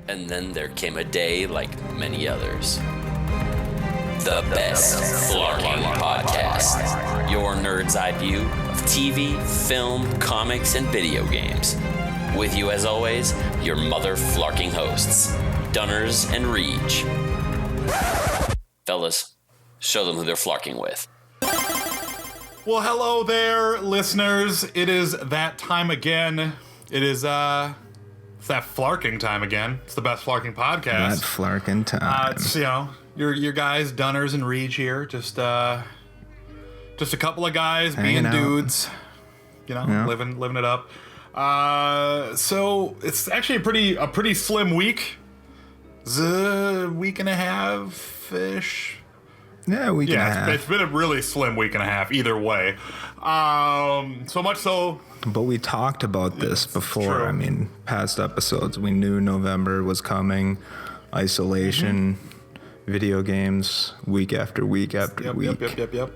And then there came a day like many others. The Best Flarking Podcast. Your nerd's eye view of TV, film, comics, and video games. With you as always, your mother flarking hosts, Dunners and Reach. Fellas, show them who they're flarking with. Well, hello there, listeners. It is that time again. It's that flarking time again. It's the Best Flarking Podcast. That flarking time. It's, your guys, Dunners and Reach here. Just a couple of guys Hanging being out. dudes. Living it up. So it's actually a pretty slim week. It's a week and a half-ish. Yeah, we can have. It's been a really slim week and a half either way. So much so. But we talked about this before. True. I mean, past episodes, we knew November was coming. Isolation, video games, week after week after week. Yep.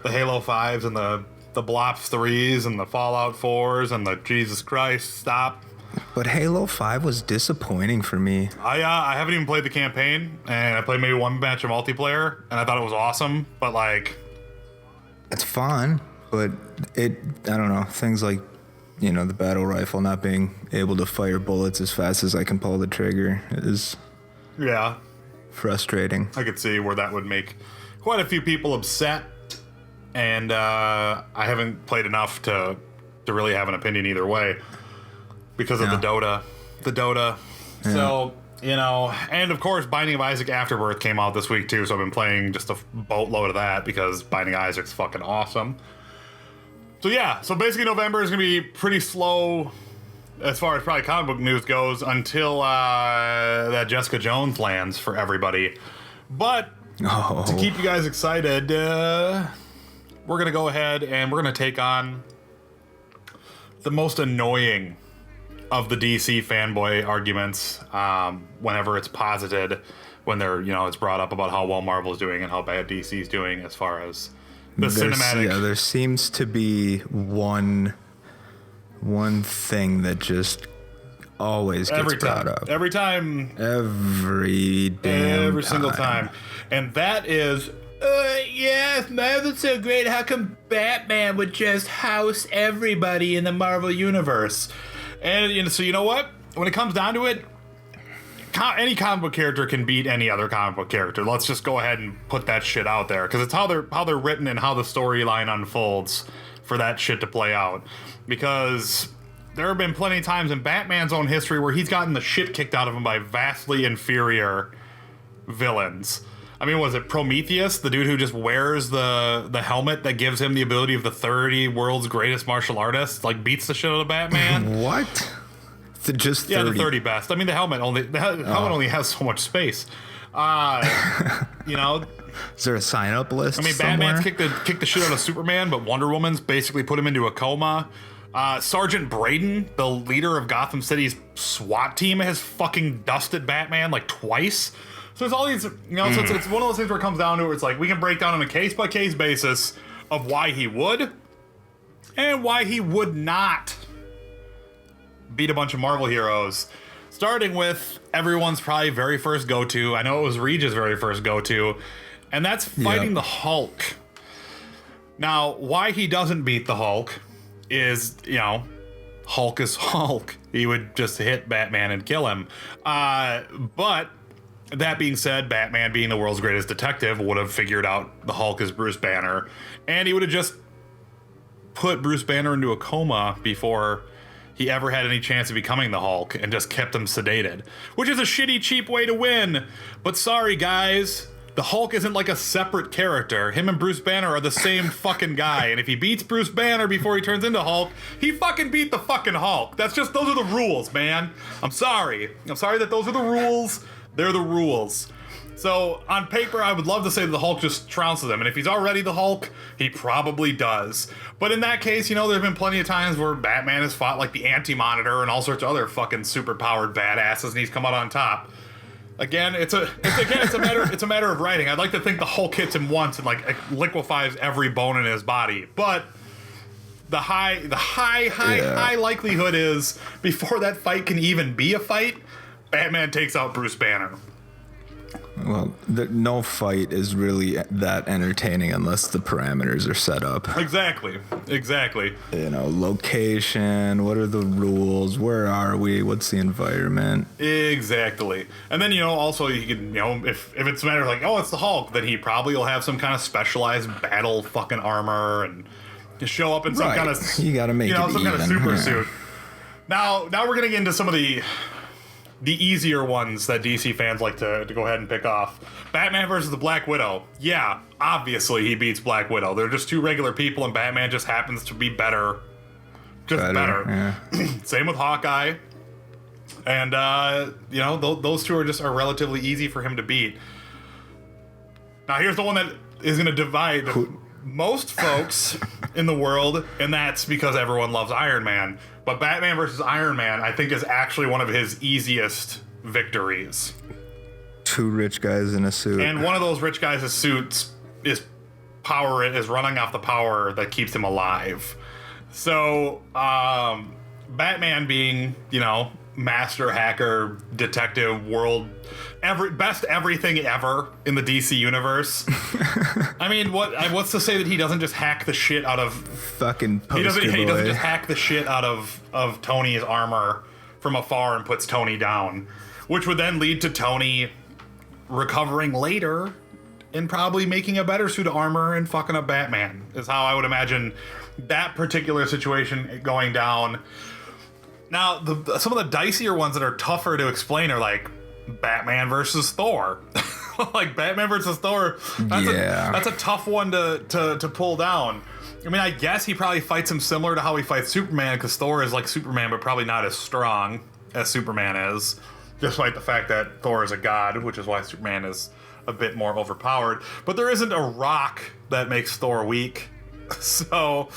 The Halo 5s and the Blops 3s and the Fallout 4s and the Jesus Christ, stop. But Halo 5 was disappointing for me. I haven't even played the campaign, and I played maybe one match of multiplayer, and I thought it was awesome, but like... It's fun, but I don't know, things like, the battle rifle not being able to fire bullets as fast as I can pull the trigger is... Yeah. Frustrating. I could see where that would make quite a few people upset, and I haven't played enough to really have an opinion either way. Because of the Dota. Yeah. So, and of course, Binding of Isaac Afterbirth came out this week too, so I've been playing just a boatload of that because Binding of Isaac's fucking awesome. So basically November is going to be pretty slow as far as probably comic book news goes until that Jessica Jones lands for everybody. But to keep you guys excited, we're going to go ahead and we're going to take on the most annoying of the DC fanboy arguments whenever it's posited, when they're, it's brought up about how well Marvel's doing and how bad DC's doing as far as the cinematic. Yeah, there seems to be one thing that just always gets brought up. Every single time. And that is, if Marvel's so great, how come Batman would just house everybody in the Marvel Universe? And so you know what? When it comes down to it, any comic book character can beat any other comic book character. Let's just go ahead and put that shit out there, because it's how they're written and how the storyline unfolds for that shit to play out. Because there have been plenty of times in Batman's own history where he's gotten the shit kicked out of him by vastly inferior villains. I mean, was it Prometheus, the dude who just wears the helmet that gives him the ability of the 30 world's greatest martial artists, like beats the shit out of Batman? What? Just 30? Yeah, the 30 best. I mean, the helmet only has so much space. Is there a sign-up list? I mean, somewhere? Batman's kicked the shit out of Superman, but Wonder Woman's basically put him into a coma. Sergeant Braden, the leader of Gotham City's SWAT team, has fucking dusted Batman like twice. So there's all these, so it's one of those things where it comes down to where it's like we can break down on a case-by-case basis of why he would and why he would not beat a bunch of Marvel heroes. Starting with everyone's probably very first go-to. I know it was Rege's very first go-to, and that's fighting the Hulk. Now, why he doesn't beat the Hulk is, Hulk is Hulk. He would just hit Batman and kill him. But that being said, Batman, being the world's greatest detective, would have figured out the Hulk is Bruce Banner, and he would have just put Bruce Banner into a coma before he ever had any chance of becoming the Hulk, and just kept him sedated, which is a shitty, cheap way to win. But sorry, guys, the Hulk isn't like a separate character. Him and Bruce Banner are the same fucking guy, and if he beats Bruce Banner before he turns into Hulk, he fucking beat the fucking Hulk. Those are the rules, man. I'm sorry that those are the rules. They're the rules. So, on paper, I would love to say that the Hulk just trounces him, and if he's already the Hulk, he probably does. But in that case, there have been plenty of times where Batman has fought, like, the Anti-Monitor and all sorts of other fucking super-powered badasses, and he's come out on top. Again, it's a matter of writing. I'd like to think the Hulk hits him once and, like, liquefies every bone in his body, but the high likelihood is, before that fight can even be a fight, Batman takes out Bruce Banner. Well, no fight is really that entertaining unless the parameters are set up. Exactly. You know, location, what are the rules, where are we, what's the environment? Exactly. And then, also you can, if it's a matter of like, oh, it's the Hulk, then he probably will have some kind of specialized battle fucking armor and show up in some kind of, you gotta make it some even. kind of super suit. Now we're gonna get into some of the easier ones that DC fans like to go ahead and pick off. Batman versus the Black Widow. Yeah, obviously he beats Black Widow. They're just two regular people, and Batman just happens to be better. Better. Yeah. Same with Hawkeye. And those two are relatively easy for him to beat. Now here's the one that is going to divide most folks in the world, and that's because everyone loves Iron Man. But Batman versus Iron Man, I think, is actually one of his easiest victories. Two rich guys in a suit. And one of those rich guys' suits is running off the power that keeps him alive. So, Batman being, master hacker, detective, best everything ever in the DC universe. I mean, what's to say that he doesn't just hack the shit out of fucking poster boy. He doesn't just hack the shit out of Tony's armor from afar and puts Tony down, which would then lead to Tony recovering later and probably making a better suit of armor and fucking up Batman, is how I would imagine that particular situation going down. Now, some of the dicier ones that are tougher to explain are like Batman versus Thor. Like Batman versus Thor, that's a tough one to pull down. I mean, I guess he probably fights him similar to how he fights Superman, because Thor is like Superman, but probably not as strong as Superman is, despite the fact that Thor is a god, which is why Superman is a bit more overpowered. But there isn't a rock that makes Thor weak. So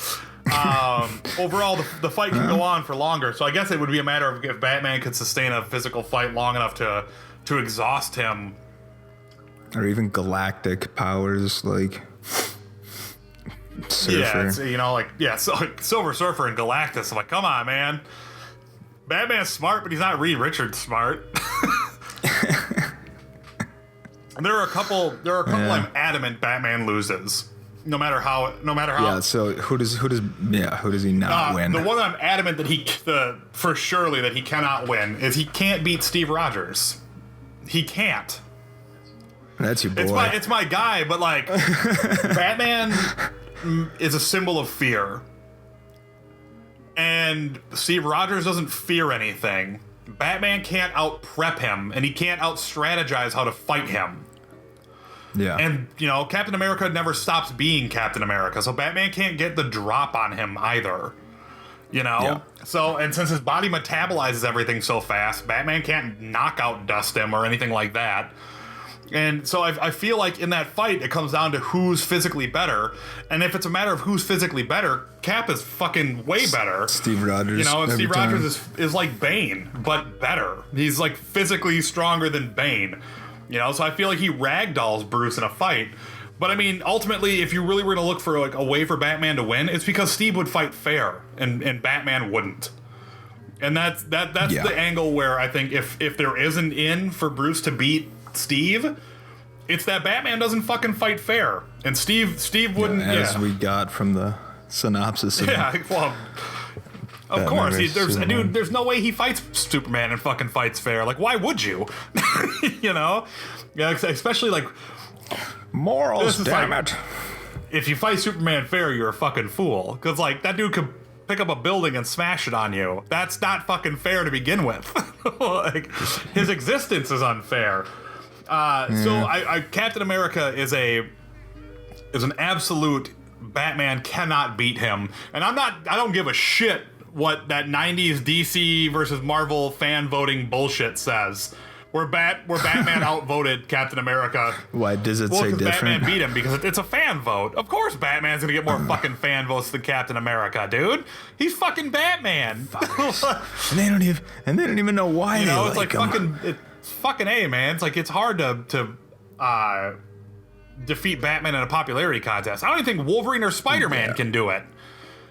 overall, the fight can go on for longer. So I guess it would be a matter of if Batman could sustain a physical fight long enough to exhaust him. Or even galactic powers, like Surfer. Yeah, so like Silver Surfer and Galactus. I'm like, come on, man. Batman's smart, but he's not Reed Richards smart. And there are a couple I'm adamant Batman loses. No matter how. Yeah. So who does he not win? The one I'm adamant that for surely that he cannot win is he can't beat Steve Rogers. He can't. That's your boy. It's my guy, but like Batman is a symbol of fear, and Steve Rogers doesn't fear anything. Batman can't out prep him, and he can't out strategize how to fight him. Yeah. And, Captain America never stops being Captain America, so Batman can't get the drop on him either. Yeah. So, and since his body metabolizes everything so fast, Batman can't knockout dust him or anything like that. And so I feel like in that fight, it comes down to who's physically better. And if it's a matter of who's physically better, Cap is fucking way better. Steve Rogers. And Steve Rogers is like Bane, but better. He's like physically stronger than Bane. So I feel like he ragdolls Bruce in a fight. But I mean, ultimately, if you really were to look for like a way for Batman to win, it's because Steve would fight fair and Batman wouldn't. And that's the angle where I think if there is an in for Bruce to beat Steve, it's that Batman doesn't fucking fight fair. And Steve wouldn't. As we got from the synopsis. Of course, there's no way he fights Superman and fucking fights fair. Like, why would you? Yeah, especially like morals. Damn it! If you fight Superman fair, you're a fucking fool. Because like that dude could pick up a building and smash it on you. That's not fucking fair to begin with. Like his existence is unfair. So Captain America is an absolute. Batman cannot beat him, and I don't give a shit what that 90s DC versus Marvel fan voting bullshit says. Where Batman outvoted Captain America. Why does it say different? Batman beat him because it's a fan vote. Of course, Batman's gonna get more fucking fan votes than Captain America, dude. He's fucking Batman. and they don't even know why. It's like him. It's fucking A, man. It's like it's hard to defeat Batman in a popularity contest. I don't even think Wolverine or Spider-Man can do it.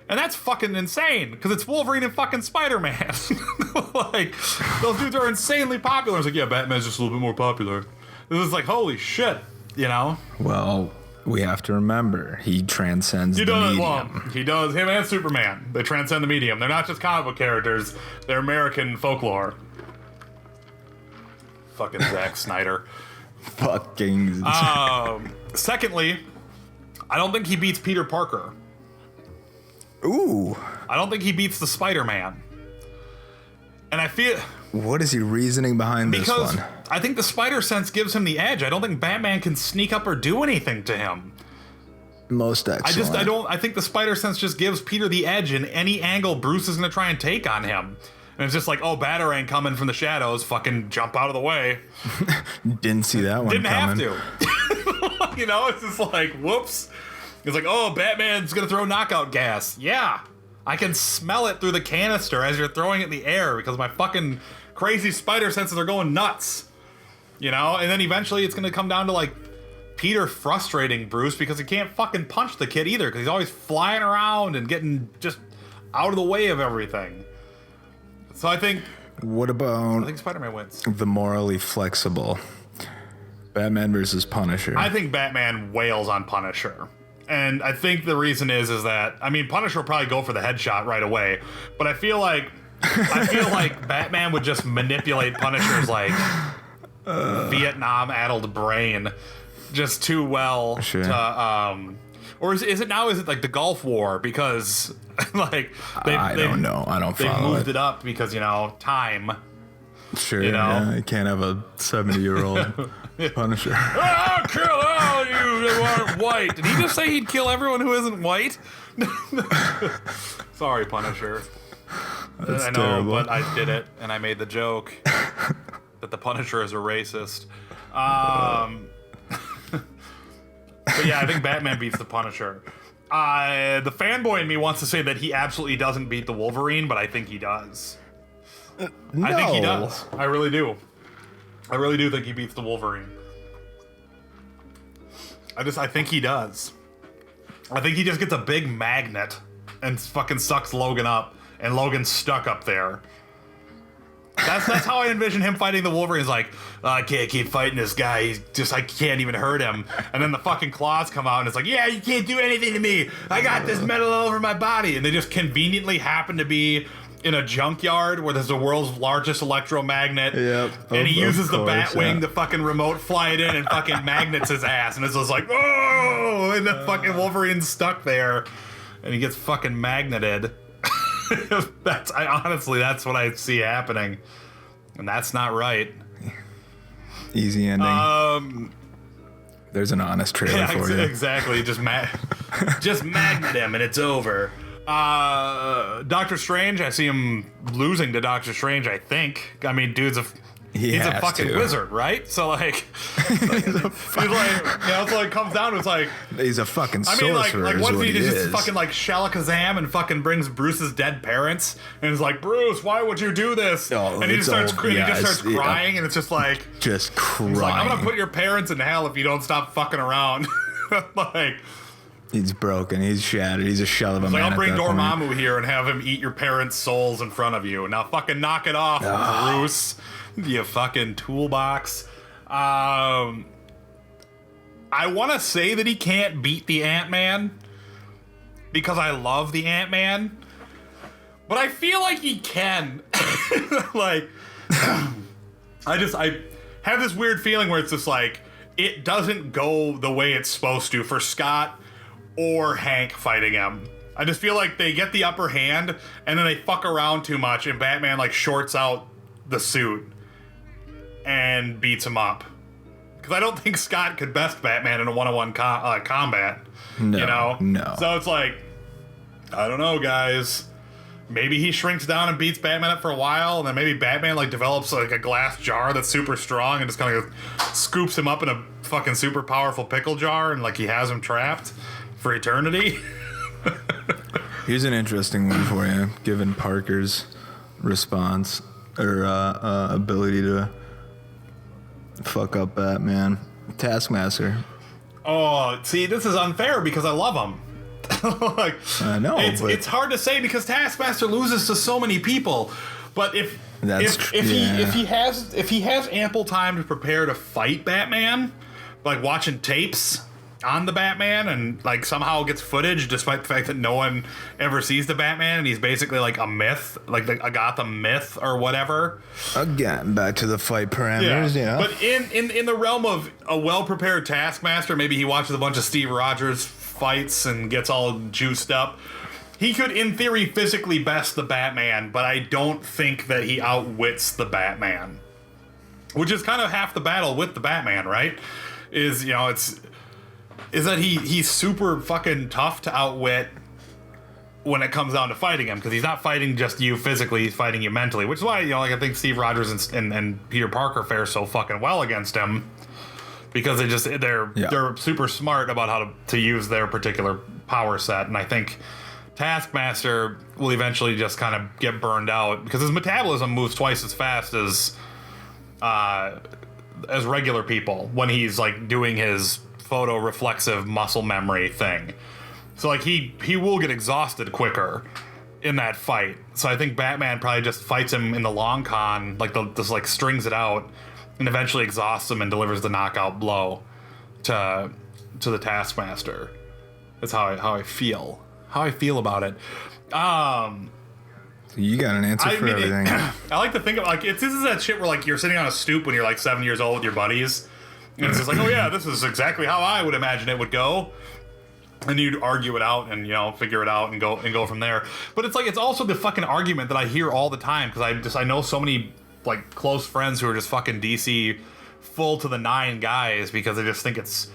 And that's fucking insane, because it's Wolverine and fucking Spider-Man. Like, those dudes are insanely popular. It's like, yeah, Batman's just a little bit more popular. This is like, holy shit, you know? Well, we have to remember, he transcends the medium. Well, he does. Him and Superman, they transcend the medium. They're not just comic book characters, they're American folklore. Fucking Zack Snyder. Fucking. Secondly, I don't think he beats Peter Parker. Ooh. I don't think he beats the Spider-Man. And I feel... What is he reasoning behind this one? Because I think the spider sense gives him the edge. I don't think Batman can sneak up or do anything to him. Most excellent. I think the spider sense just gives Peter the edge in any angle Bruce is going to try and take on him. And it's just like, oh, Batarang coming from the shadows, fucking jump out of the way. Didn't see that one Didn't coming. have to. You know, it's just like, whoops. It's like, oh, Batman's going to throw knockout gas. Yeah. I can smell it through the canister as you're throwing it in the air because my fucking crazy spider senses are going nuts. You know? And then eventually it's going to come down to, like, Peter frustrating Bruce because he can't fucking punch the kid either because he's always flying around and getting just out of the way of everything. So I think... What about... I think Spider-Man wins. The morally flexible Batman versus Punisher. I think Batman wails on Punisher. And I think the reason is that, I mean, Punisher will probably go for the headshot right away, but I feel like Batman would just manipulate Punisher's, like, Vietnam-addled brain just too well to, or is it like the Gulf War? Because, like, I don't know. I don't follow it. They moved it up because, you know, time. Sure, you know? Yeah, you can't have a 70-year-old Punisher. I'll kill all you who aren't white. Did he just say he'd kill everyone who isn't white? Sorry, Punisher. That's I know, terrible. but I did it, and I made the joke that the Punisher is a racist. But yeah, I think Batman beats the Punisher. The fanboy in me wants to say that he absolutely doesn't beat the Wolverine, but I think he does. No. I think he does. I really do. I really do think he beats the Wolverine. I think he does. I think he just gets a big magnet and fucking sucks Logan up, and Logan's stuck up there. That's how I envision him fighting the Wolverine. He's like, oh, I can't keep fighting this guy. I can't even hurt him. And then the fucking claws come out, and it's like, yeah, you can't do anything to me. I got this metal all over my body. And they just conveniently happen to be in a junkyard where there's the world's largest electromagnet. Yep, and he uses the course, Batwing to fucking remote fly it in and fucking magnets his ass. And it's just like, oh! And the fucking Wolverine's stuck there. And he gets fucking magneted. Honestly, that's what I see happening. And that's not right. Easy ending. There's an honest trailer for you. Exactly. Just magnet him and it's over. Doctor Strange, I see him losing to Doctor Strange, I think. I mean, he's a fucking wizard, right? So, like, he's like, you know, so it comes down to, it's like, he's a fucking sorcerer. like what if he just fucking, like, Shalakazam and fucking brings Bruce's dead parents and is like, Bruce, why would you do this? Oh, and he just starts crying, and it's just like, just crying. He's like, I'm gonna put your parents in hell if you don't stop fucking around. Like, he's broken. He's shattered. He's a shell of a man. I'll bring Dormammu here and have him eat your parents' souls in front of you. Now fucking knock it off, Bruce. You fucking toolbox. I want to say that he can't beat the Ant-Man because I love the Ant-Man, but I feel like he can. Like, I have this weird feeling where it's just like, it doesn't go the way it's supposed to for Scott or Hank fighting him. I just feel like they get the upper hand and then they fuck around too much and Batman like shorts out the suit and beats him up. Because I don't think Scott could best Batman in a one-on-one combat. No, you know? No. So it's like, I don't know, guys. Maybe he shrinks down and beats Batman up for a while, and then maybe Batman like develops like a glass jar that's super strong and just kind of scoops him up in a fucking super powerful pickle jar and like he has him trapped for eternity. Here's an interesting one for you, given Parker's response or ability to fuck up Batman. Taskmaster. Oh, see, this is unfair because I love him. Like, I know, it's hard to say because Taskmaster loses to so many people. But if he has ample time to prepare to fight Batman, like watching tapes on the Batman and like somehow gets footage despite the fact that no one ever sees the Batman and he's basically like a myth, like a Gotham myth or whatever. Again, back to the fight parameters, yeah. But in the realm of a well-prepared Taskmaster, maybe he watches a bunch of Steve Rogers fights and gets all juiced up. He could, in theory, physically best the Batman, but I don't think that he outwits the Batman. Which is kind of half the battle with the Batman, right? Is that he's super fucking tough to outwit when it comes down to fighting him, because he's not fighting just you physically, he's fighting you mentally, which is why, I think Steve Rogers and Peter Parker fare so fucking well against him, because they're super smart about how to use their particular power set, and I think Taskmaster will eventually just kind of get burned out because his metabolism moves twice as fast as regular people when he's like doing his photo reflexive muscle memory thing. So like he will get exhausted quicker in that fight. So I think Batman probably just fights him in the long con, just strings it out and eventually exhausts him and delivers the knockout blow to the Taskmaster. That's how I feel. How I feel about it. You got an answer for everything. I like to think of this is that shit where like you're sitting on a stoop when you're like 7 years old with your buddies. And it's just like, oh yeah, this is exactly how I would imagine it would go. And you'd argue it out and figure it out and go from there. But it's also the fucking argument that I hear all the time because I know so many like close friends who are just fucking DC full to the nine guys because they just think it's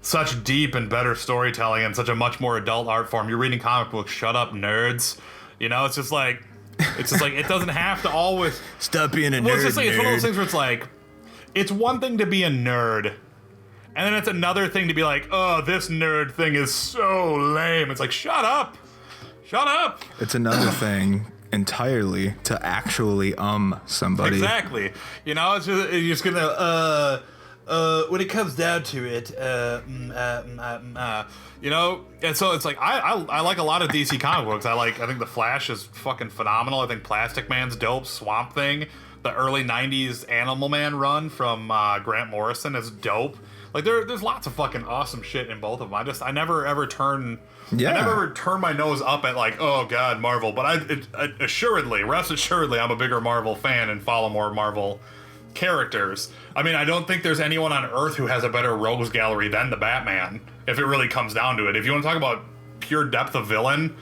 such deep and better storytelling and such a much more adult art form. You're reading comic books, shut up, nerds. It's just like it doesn't have to always stop being a nerd. It's one of those things where it's like it's one thing to be a nerd, and then it's another thing to be like, oh, this nerd thing is so lame. It's like, shut up. It's another thing entirely to actually somebody. Exactly. It's just, you're just gonna when it comes down to it, and so it's like I like a lot of DC comic books. I think The Flash is fucking phenomenal. I think Plastic Man's dope. Swamp Thing, the early '90s Animal Man run from Grant Morrison is dope. Like there's lots of fucking awesome shit in both of them. I never ever turn my nose up at like, oh god, Marvel. But rest assuredly, I'm a bigger Marvel fan and follow more Marvel characters. I mean, I don't think there's anyone on Earth who has a better rogues gallery than the Batman, if it really comes down to it. If you want to talk about pure depth of villain,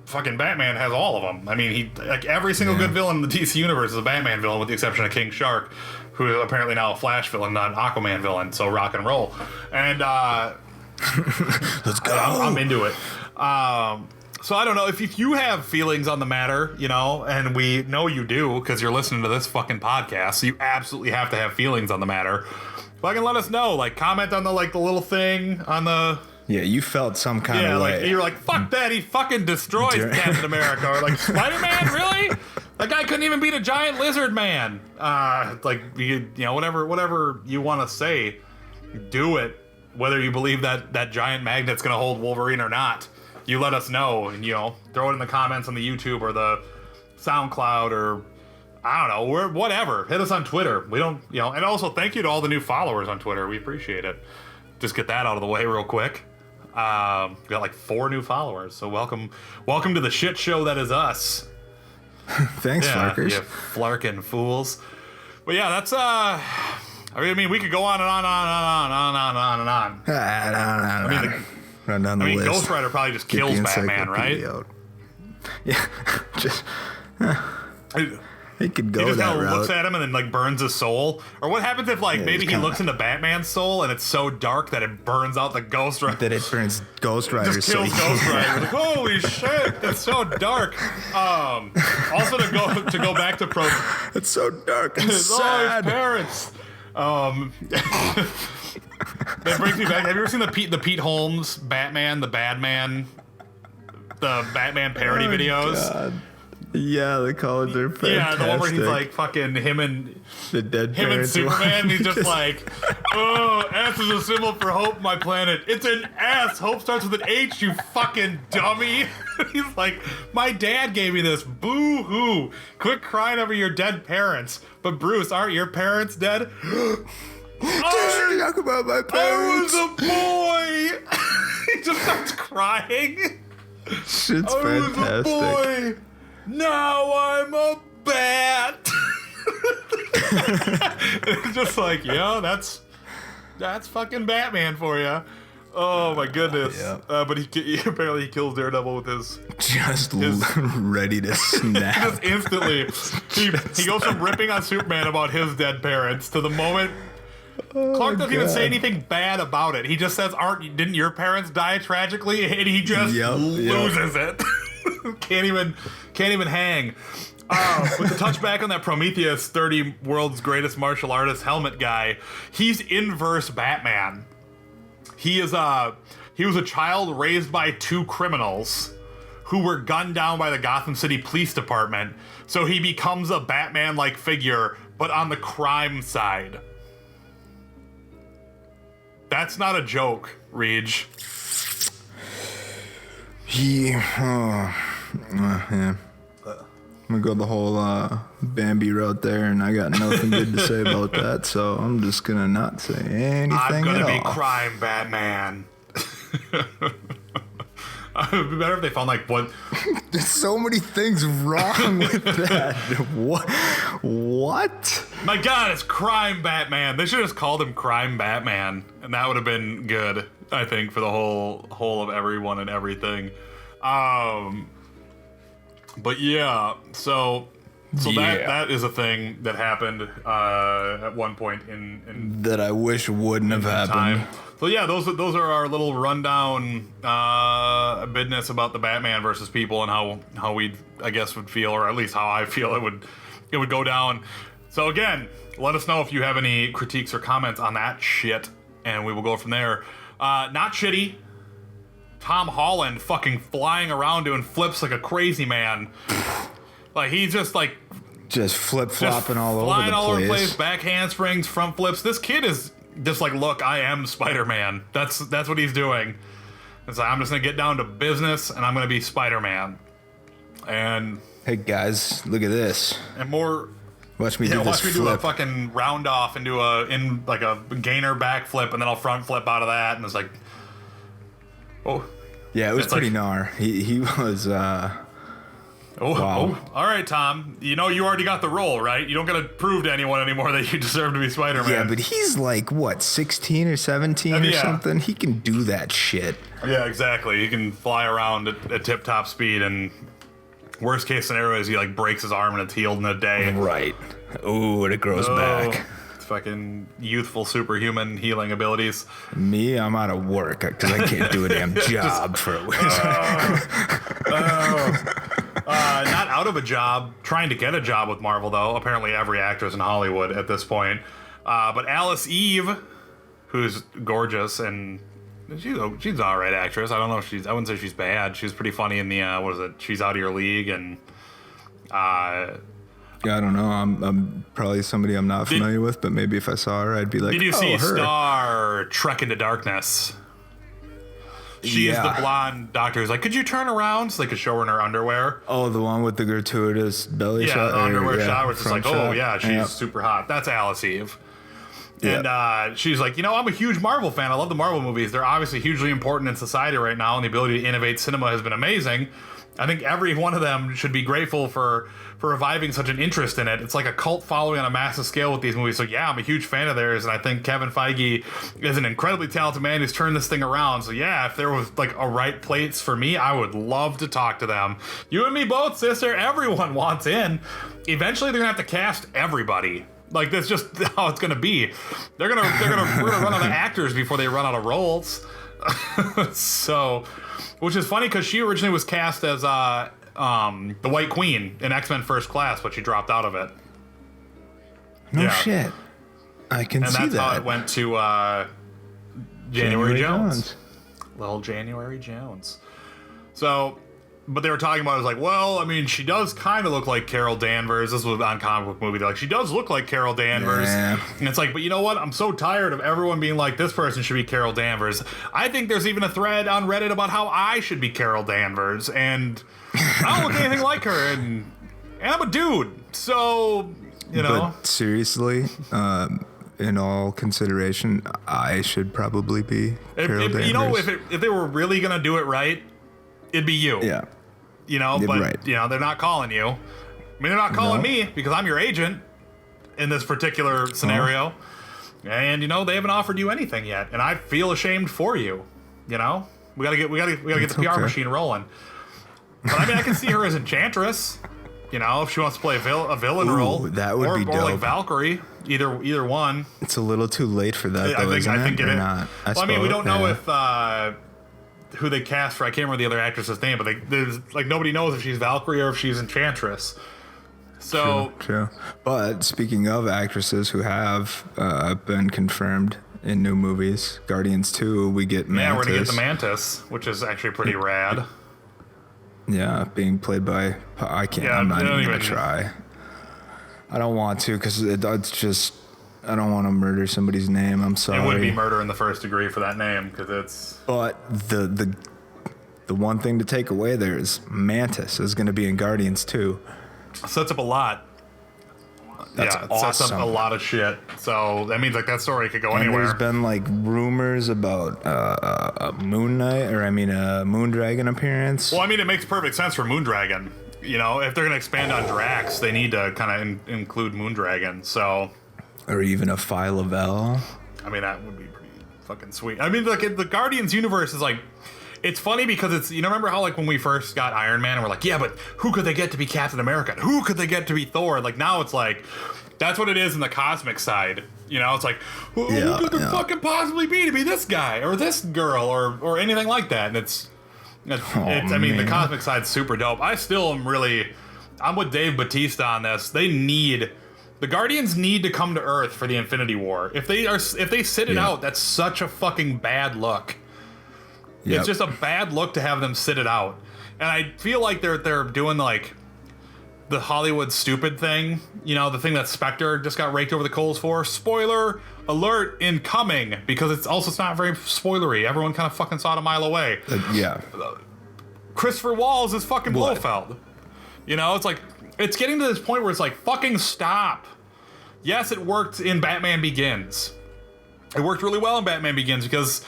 fucking Batman has all of them. I mean, every single good villain in the DC universe is a Batman villain, with the exception of King Shark, who is apparently now a Flash villain, not an Aquaman villain. So rock and roll. And let's go. I'm into it. So I don't know if you have feelings on the matter, and we know you do because you're listening to this fucking podcast, so you absolutely have to have feelings on the matter. Fucking let us know. Like, comment on the little thing on the. Yeah, you felt some kind of way. You're like, fuck that. He fucking destroys Captain America. Or like, Spider-Man, really? That guy couldn't even beat a giant lizard man. Whatever you want to say, do it. Whether you believe that giant magnet's gonna hold Wolverine or not. You let us know and, throw it in the comments on the YouTube or the SoundCloud or, I don't know, whatever. Hit us on Twitter. We don't, and also thank you to all the new followers on Twitter. We appreciate it. Just get that out of the way real quick. We got like 4 new followers. So welcome to the shit show that is us. Thanks, Flarkers. You flarkin' fools. But yeah, that's, I mean, we could go on and on and on. Run down the list. Ghost Rider probably just kills Batman, right? Out. Yeah, just he could go he just that kind of route. looks at him and then burns his soul. Or what happens if maybe he looks into Batman's soul and it's so dark that it burns out the Ghost Rider? That it burns Ghost Rider. Just kills Ghost Rider. Like, holy shit, it's so dark. Also to go back to it's so dark and sad. His parents. That brings me back. Have you ever seen the Pete Holmes Batman, the Batman parody videos? God. Yeah, the colors are fantastic. Yeah, the one where he's like fucking him and Superman. He's just like, oh, S is a symbol for hope, my planet. It's an S. Hope starts with an H, you fucking dummy. He's like, my dad gave me this. Boo hoo. Quit crying over your dead parents. But Bruce, aren't your parents dead? Talk about my parents. I was a boy. He just starts crying. Shit's I was fantastic. a boy. Now I'm a bat. It's just like, yeah, that's fucking Batman for you. Oh my goodness. Yep. But he apparently kills Daredevil with his ready to snap. just instantly. He goes from ripping on Superman about his dead parents to the moment Clark doesn't even say anything bad about it. He just says, didn't your parents die tragically? And he just loses it. Can't even hang. With the touchback on that Prometheus 30 world's greatest martial artist helmet guy, he's inverse Batman. He was a child raised by two criminals who were gunned down by the Gotham City Police Department. So he becomes a Batman-like figure, but on the crime side. That's not a joke, Reg. Yeah. I'm gonna go the whole Bambi route there, and I got nothing good to say about that, so I'm just gonna not say anything I'm gonna at be all. crime Batman. It would be better if they found like what. There's so many things wrong with that. What? My God, it's crime Batman. They should have just called him Crime Batman, and that would have been good, I think, for the whole of everyone and everything. But yeah, so that is a thing that happened at one point in That I wish wouldn't have happened. time. So yeah, those are our little rundown business about the Batman versus people and how we I guess would feel, or at least how I feel it would go down. So again, let us know if you have any critiques or comments on that shit, and we will go from there. Not shitty. Tom Holland fucking flying around doing flips like a crazy man. Like he's just like flip-flopping all over the place. Flying all over the place, back handsprings, front flips. This kid is just like, look, I am Spider-Man. That's what he's doing. It's like, I'm just gonna get down to business and I'm gonna be Spider-Man. And hey guys, look at this. And more. Watch me do this watch me flip. do a fucking round off and do a gainer backflip, and then I'll front flip out of that, and it's like, oh. Yeah, it was It's pretty like- gnar. He was. Wow. Oh, all right, Tom. You know you already got the role, right? You don't got to prove to anyone anymore that you deserve to be Spider-Man. Yeah, but he's like, what, 16 or 17 or yeah. something? He can do that shit. Yeah, exactly. He can fly around at tip-top speed, and worst case scenario is he like breaks his arm and it's healed in a day. Right. Ooh, and it grows back. It's fucking youthful superhuman healing abilities. Me, I'm out of work because I can't do a damn job for a wizard. Not out of a job, trying to get a job with Marvel, though. Apparently every actress in Hollywood at this point. But Alice Eve, who's gorgeous, and she's an alright actress. I don't know if I wouldn't say she's bad. She's pretty funny in the, She's Out of Your League, and... I don't know. I'm probably somebody I'm not familiar with, but maybe if I saw her, I'd be like, did you see her. Star Trek Into Darkness? She is the blonde doctor who's like, could you turn around so they could show her in her underwear? Oh, the one with the gratuitous belly shot? Yeah, the underwear shot where it's just like, front oh, shot. yeah, she's super hot. That's Alice Eve. And she's like, I'm a huge Marvel fan. I love the Marvel movies. They're obviously hugely important in society right now, and the ability to innovate cinema has been amazing. I think every one of them should be grateful for reviving such an interest in it. It's like a cult following on a massive scale with these movies. So yeah, I'm a huge fan of theirs, and I think Kevin Feige is an incredibly talented man who's turned this thing around. So yeah, if there was like a right place for me, I would love to talk to them. You and me both, sister. Everyone wants in. Eventually, they're gonna have to cast everybody. Like that's just how it's gonna be. We're gonna run out of actors before they run out of roles. So, which is funny because she originally was cast as the White Queen in X-Men First Class, but she dropped out of it. No shit. I can see that. And that's how it went to January Jones. Little January Jones. So, But they were talking about it was like, well, I mean, she does kind of look like Carol Danvers. This was on Comic Book Movie. They're like, she does look like Carol Danvers. Yeah. And it's like, but you know what? I'm so tired of everyone being like, this person should be Carol Danvers. I think there's even a thread on Reddit about how I should be Carol Danvers. And I don't look anything like her. And I'm a dude. So, you know. But seriously, in all consideration, I should probably be Carol Danvers. You know, if they were really going to do it right, it'd be you. Yeah. You know, but, right. you know, they're not calling you. I mean, they're not calling me because I'm your agent in this particular scenario. And, you know, they haven't offered you anything yet. And I feel ashamed for you. You know? We gotta get the PR machine rolling. But I mean, I can see her as Enchantress. You know, if she wants to play a villain role. That would be dope. Or like Valkyrie. Either one. It's a little too late for that, though, I think it is. Not? I mean, we don't know if who they cast for. I can't remember the other actress's name, but there's like nobody knows if she's Valkyrie or if she's Enchantress. So true. But speaking of actresses who have been confirmed in new movies, Guardians 2, we get Mantis. Yeah, we're gonna get the Mantis, which is actually pretty rad. Yeah, being played by I'm not even gonna try. I don't want to because it's just I don't want to murder somebody's name. I'm sorry. It would be murder in the first degree for that name because it's. But the one thing to take away there is Mantis is going to be in Guardians 2. Sets up a lot. That's awesome. awesome. Sets up a lot of shit. So that means like that story could go anywhere. There's been like rumors about a Moon Knight a Moondragon appearance. Well, I mean, it makes perfect sense for Moondragon. You know, if they're going to expand on Drax, they need to kind of include Moondragon. So. Or even a Phyla-Vell. I mean, that would be pretty fucking sweet. I mean, like the Guardians universe is like, it's funny because it's, you know, remember how like when we first got Iron Man and we're like, yeah, but who could they get to be Captain America? Who could they get to be Thor? Like now it's like, that's what it is in the cosmic side. You know, it's like, who could there fucking possibly be to be this guy or this girl or anything like that? And I mean, the cosmic side's super dope. I still am I'm with Dave Bautista on this. The Guardians need to come to Earth for the Infinity War. If they sit it out, that's such a fucking bad look. Yep. It's just a bad look to have them sit it out. And I feel like they're doing like the Hollywood stupid thing. You know, the thing that Spectre just got raked over the coals for. Spoiler alert incoming, because it's not very spoilery. Everyone kind of fucking saw it a mile away. Christopher Waltz is fucking Blofeld. You know, it's like it's getting to this point where it's like fucking stop. Yes, it worked in Batman Begins. It worked really well in Batman Begins because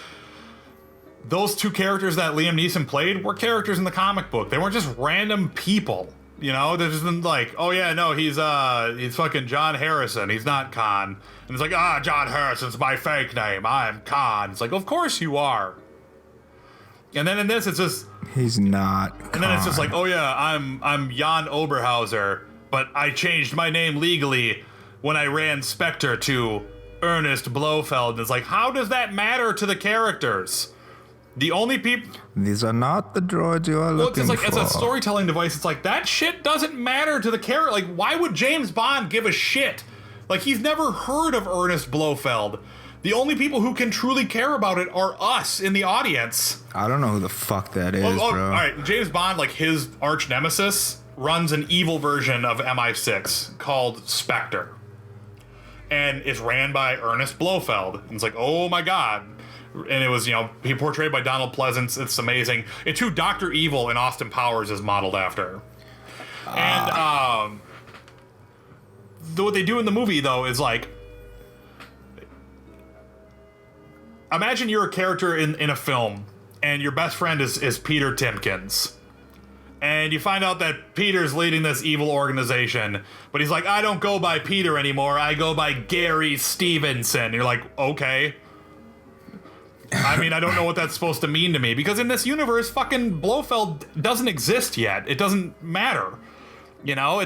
those two characters that Liam Neeson played were characters in the comic book. They weren't just random people. You know, they're just like, oh yeah, no, he's fucking John Harrison. He's not Khan. And it's like, John Harrison's my fake name. I'm Khan. It's like, of course you are. And then in this, it's just he's not. And then it's just like, oh yeah, I'm Jan Oberhauser, but I changed my name legally when I ran Spectre to Ernest Blofeld. And it's like, how does that matter to the characters? The only people. These are not the droids you are looking for. As a storytelling device, it's like that shit doesn't matter to the character. Like, why would James Bond give a shit? Like, he's never heard of Ernest Blofeld. The only people who can truly care about it are us in the audience. I don't know who the fuck that is, bro. All right, James Bond, like his arch nemesis, runs an evil version of MI6 called Spectre. And it's ran by Ernest Blofeld. And it's like, oh my god. And it was, you know, he portrayed by Donald Pleasance. It's amazing. It's who Dr. Evil in Austin Powers is modeled after. And what they do in the movie, though, is like, imagine you're a character in a film, and your best friend is Peter Timpkins. And you find out that Peter's leading this evil organization, but he's like, I don't go by Peter anymore, I go by Gary Stevenson. And you're like, okay. I mean, I don't know what that's supposed to mean to me, because in this universe, fucking Blofeld doesn't exist yet. It doesn't matter. You know,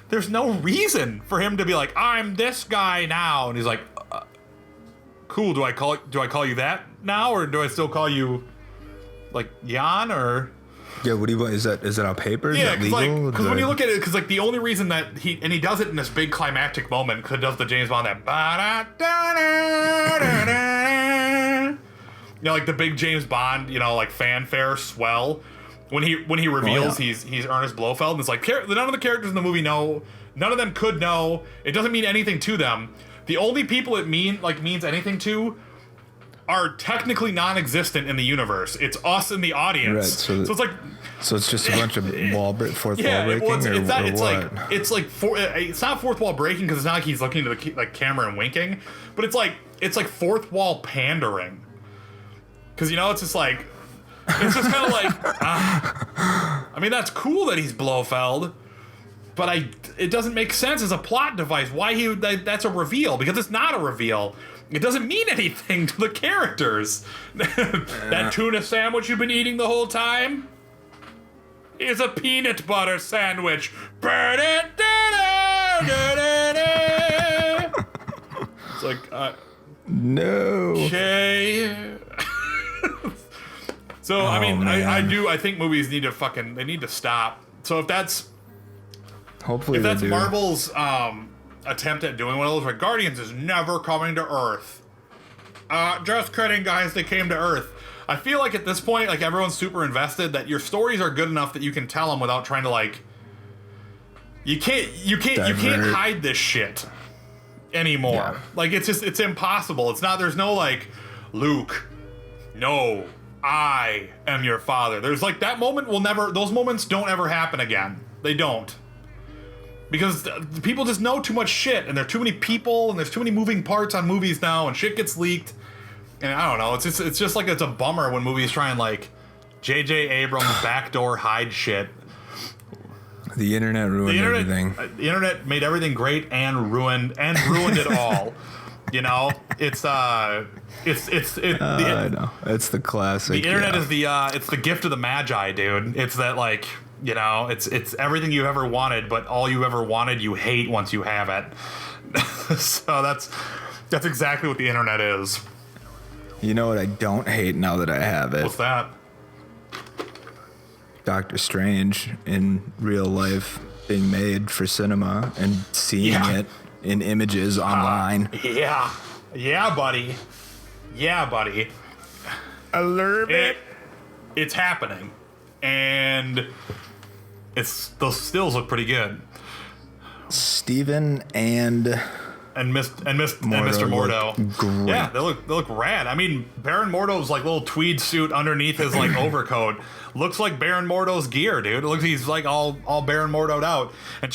there's no reason for him to be like, I'm this guy now. And he's like, cool, do I call you that now, or do I still call you like Jan, or yeah, what do you want? Is that on paper? Is yeah, that legal? Because when you look at it, because like the only reason that he does it in this big climactic moment, because it does the James Bond you know, like the big James Bond, you know, like fanfare swell. when he reveals he's Ernest Blofeld. And it's like none of the characters in the movie know. None of them could know. It doesn't mean anything to them. The only people it means anything to are technically non-existent in the universe. It's us in the audience. Right. So it's like. So it's just a bunch of fourth wall breaking, it's not fourth wall breaking because it's not like he's looking to the camera and winking, but it's like fourth wall pandering. Because it's just kind of like, I mean, that's cool that he's Blofeld, but it doesn't make sense as a plot device why that's a reveal, because it's not a reveal. It doesn't mean anything to the characters. That tuna sandwich you've been eating the whole time is a peanut butter sandwich. It's like, no. Okay. So, I mean, I think movies need to stop. So if that's Marvel's attempt at doing one of those, like, Guardians is never coming to Earth. Just kidding, guys, they came to Earth. I feel like at this point, like, everyone's super invested that your stories are good enough that you can tell them without trying to, like, you can't hide this shit anymore. Yeah. Like, it's impossible. There's no, like, Luke, no, I am your father. There's, like, those moments don't ever happen again. They don't. Because people just know too much shit, and there are too many people, and there's too many moving parts on movies now, and shit gets leaked. And I don't know, it's just like, it's a bummer when movies try and, like, J.J. Abrams backdoor hide shit. The internet ruined everything. The internet made everything great and ruined it all. I know. It's the classic. The internet is it's the gift of the Magi, dude. It's that, like, it's everything you ever wanted, but all you ever wanted you hate once you have it. So that's exactly what the internet is. You know what I don't hate now that I have it? What's that? Doctor Strange in real life being made for cinema and seeing it in images online. Yeah, buddy. I love it. It's happening. And those stills look pretty good. Steven and Mr. Mordo. Great. Yeah, they look rad. I mean, Baron Mordo's, like, little tweed suit underneath his, like, overcoat looks like Baron Mordo's gear, dude. It looks like he's, like, all Baron Mordo'd out. And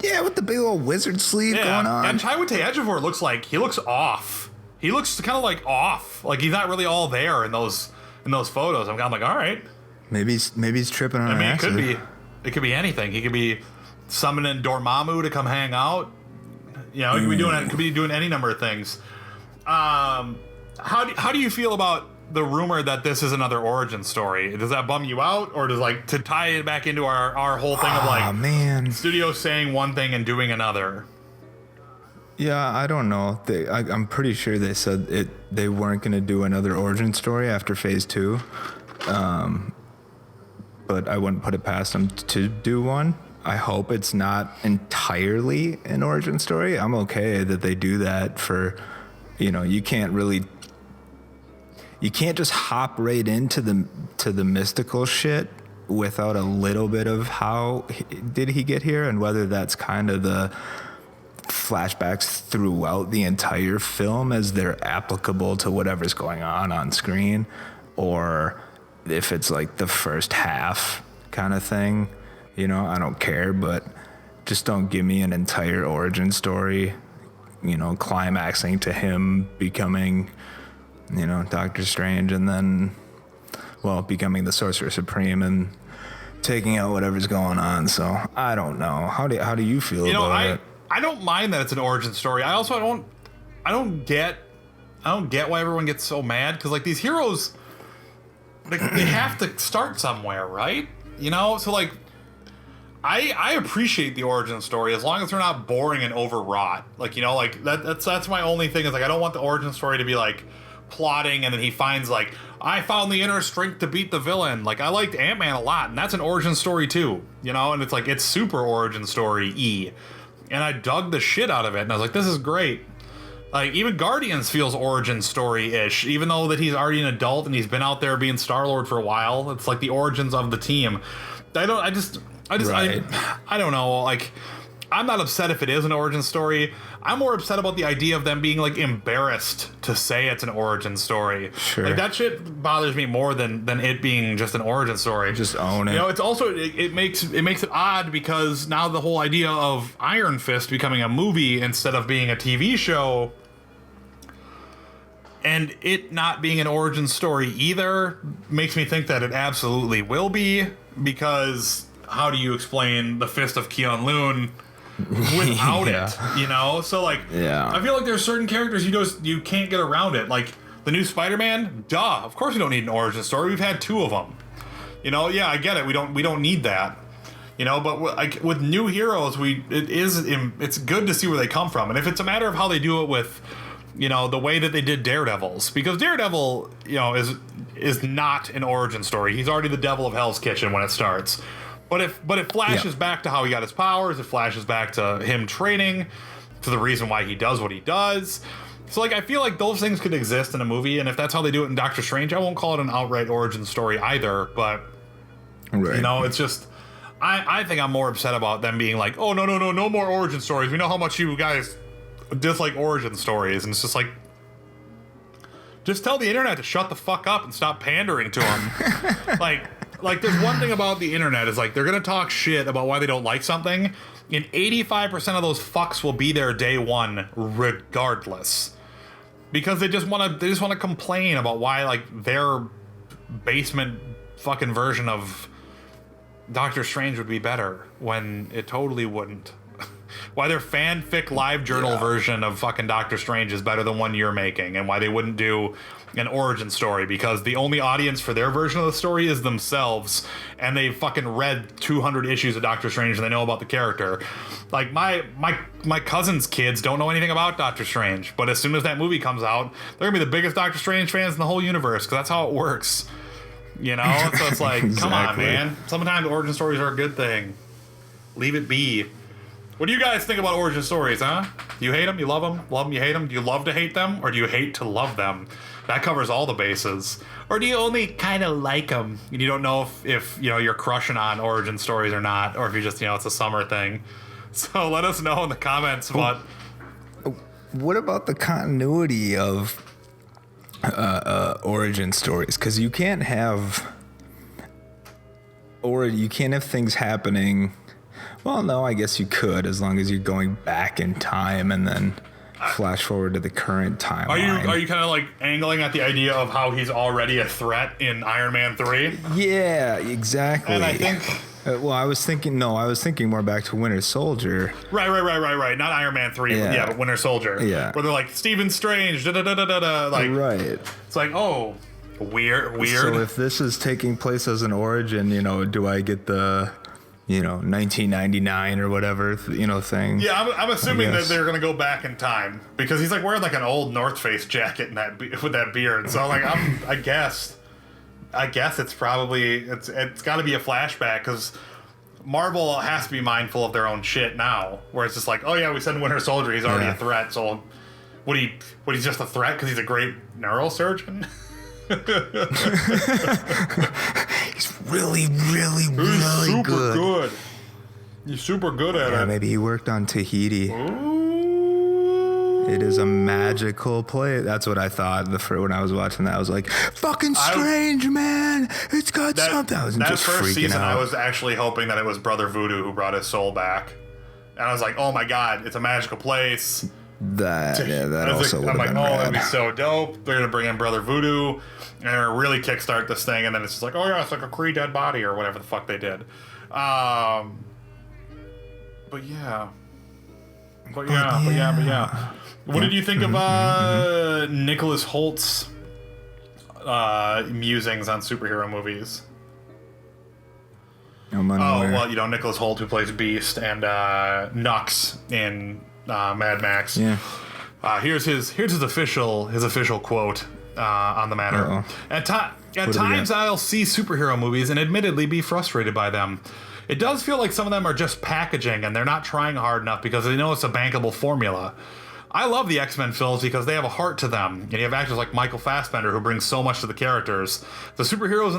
yeah, with the big old wizard sleeve going on. And Chiwetel Ejiofor looks like he looks off. He looks kind of like off. Like, he's not really all there in those photos. I'm kind of like, all right. Maybe he's tripping on acid. It could be anything. He could be summoning Dormammu to come hang out. He could be doing any number of things. How do you feel about the rumor that this is another origin story? Does that bum you out, or does, like, to tie it back into our whole thing of, like, studios saying one thing and doing another? Yeah, I don't know. I'm pretty sure they said they weren't going to do another origin story after Phase 2. But I wouldn't put it past them to do one. I hope it's not entirely an origin story. I'm okay that they do that for, you can't just hop right into the mystical shit without a little bit of how did he get here, and whether that's kind of the flashbacks throughout the entire film as they're applicable to whatever's going on screen, or if it's like the first half kind of thing. I don't care, but just don't give me an entire origin story, climaxing to him becoming, Doctor Strange, and then, becoming the Sorcerer Supreme and taking out whatever's going on. So I don't know. How do you feel about it? I don't mind that it's an origin story. I also I don't get why everyone gets so mad, because, like, these heroes, they have to start somewhere, right? So, like, I appreciate the origin story as long as they're not boring and overwrought. Like, like, that's my only thing, is, like, I don't want the origin story to be, like, plotting and then he finds, like, I found the inner strength to beat the villain. Like, I liked Ant-Man a lot, and that's an origin story too, and it's like, it's super origin story-y. And I dug the shit out of it, and I was like, this is great. Like, even Guardians feels origin story-ish, even though that he's already an adult and he's been out there being Star-Lord for a while. It's like the origins of the team. I don't know. Like, I'm not upset if it is an origin story. I'm more upset about the idea of them being, like, embarrassed to say it's an origin story. Sure. Like, that shit bothers me more than it being just an origin story. Just own it. You know, it's also, it makes it odd because now the whole idea of Iron Fist becoming a movie instead of being a TV show, and it not being an origin story either, makes me think that it absolutely will be, because how do you explain the Fist of Keon-Loon without it, you know? So, like, I feel like there's certain characters you can't get around it. Like, the new Spider-Man, of course we don't need an origin story. We've had 2 of them. You know, yeah, I get it. We don't need that. You know, but with new heroes, it's good to see where they come from. And if it's a matter of how they do it with, you know, the way that they did Daredevil's, because Daredevil, you know, is not an origin story. He's already the devil of Hell's Kitchen when it starts. But it flashes back to how he got his powers. It flashes back to him training, to the reason why he does what he does. So, like, I feel like those things could exist in a movie, and if that's how they do it in Doctor Strange, I won't call it an outright origin story either. But you know, it's just, I think I'm more upset about them being like, oh, no more origin stories. We know how much you guys dislike origin stories, and it's just like, just tell the internet to shut the fuck up and stop pandering to them. like there's one thing about the internet is, like, they're gonna talk shit about why they don't like something, and 85% of those fucks will be there day one regardless, because they just want to complain about why, like, their basement fucking version of Doctor Strange would be better when it totally wouldn't. Why their fanfic live journal version of fucking Doctor Strange is better than one you're making, and why they wouldn't do an origin story, because the only audience for their version of the story is themselves, and they've fucking read 200 issues of Doctor Strange and they know about the character. Like, my cousin's kids don't know anything about Doctor Strange, but as soon as that movie comes out, they're gonna be the biggest Doctor Strange fans in the whole universe, because that's how it works. You know? So it's like, exactly. Come on, man. Sometimes origin stories are a good thing. Leave it be. What do you guys think about origin stories, huh? Do you hate them? You love them? Love them, you hate them? Do you love to hate them? Or do you hate to love them? That covers all the bases. Or do you only kind of like them, and you don't know if you know, you're crushing on origin stories or not, or if you just, you know, it's a summer thing. So let us know in the comments what about the continuity of origin stories? Because you can't have things happening. Well, no, I guess you could, as long as you're going back in time and then flash forward to the current timeline. Are you kind of like angling at the idea of how he's already a threat in Iron Man 3? Yeah, exactly. And I think... I was thinking more back to Winter Soldier. Right. Not Iron Man 3, but Winter Soldier. Yeah. Where they're like, Stephen Strange, da-da-da-da-da-da. Like, right. It's like, oh, weird. So if this is taking place as an origin, you know, do I get the... 1999 or whatever, thing. Yeah, I'm assuming that they're gonna go back in time, because he's like wearing like an old North Face jacket and with that beard. So like, I guess it's probably it's got to be a flashback, because Marvel has to be mindful of their own shit now, where it's just like, oh yeah, we said Winter Soldier, he's already a threat. So he's just a threat because he's a great neurosurgeon. He's really good. He's super good at it. Maybe he worked on Tahiti. Ooh. It is a magical place. That's what I thought when I was watching that. I was like, fucking Strange, man. It's got something. I was just first freaking season, out. I was actually hoping that it was Brother Voodoo who brought his soul back. And I was like, oh my God, it's a magical place. That also would have been rad. That'd be so dope. They're gonna bring in Brother Voodoo and really kickstart this thing, and then it's just like, oh yeah, it's like a Kree dead body or whatever the fuck they did. But yeah. What did you think of Nicholas Holt's musings on superhero movies? Nicholas Holt, who plays Beast, and Nux in Mad Max. Yeah. Here's his official quote on the matter. Uh-oh. At times, I'll see superhero movies and admittedly be frustrated by them. It does feel like some of them are just packaging and they're not trying hard enough because they know it's a bankable formula. I love the X-Men films because they have a heart to them, and you have actors like Michael Fassbender who brings so much to the characters. The superheroes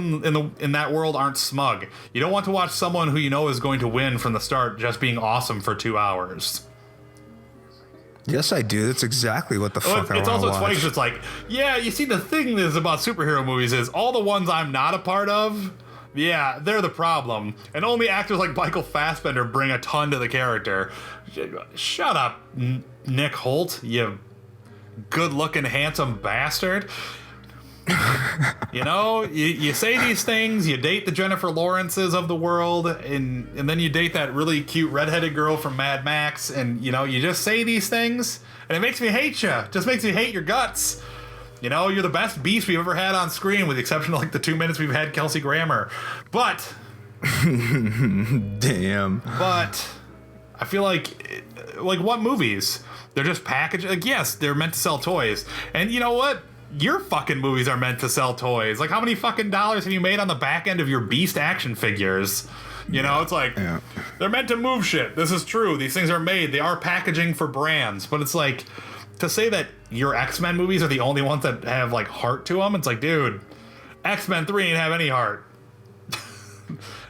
in that world aren't smug. You don't want to watch someone who you know is going to win from the start just being awesome for 2 hours. Yes, I do. That's exactly what the fuck I want to watch. It's also funny because it's like, yeah, you see, the thing is about superhero movies is all the ones I'm not a part of, yeah, they're the problem. And only actors like Michael Fassbender bring a ton to the character. Shut up, Nick Holt, you good-looking, handsome bastard. You know, you say these things, you date the Jennifer Lawrences of the world, and then you date that really cute redheaded girl from Mad Max, and, you know, you just say these things, and it makes me hate you. Just makes me hate your guts. You know, you're the best beast we've ever had on screen, with the exception of, like, the 2 minutes we've had Kelsey Grammer. But... Damn. But... I feel like what movies? They're just packaged. Like, yes, they're meant to sell toys. And you know what? Your fucking movies are meant to sell toys. Like, how many fucking dollars have you made on the back end of your Beast action figures? You know, it's like, they're meant to move shit. This is true. These things are made. They are packaging for brands. But it's like, to say that your X-Men movies are the only ones that have, like, heart to them, it's like, dude, X-Men 3 ain't have any heart.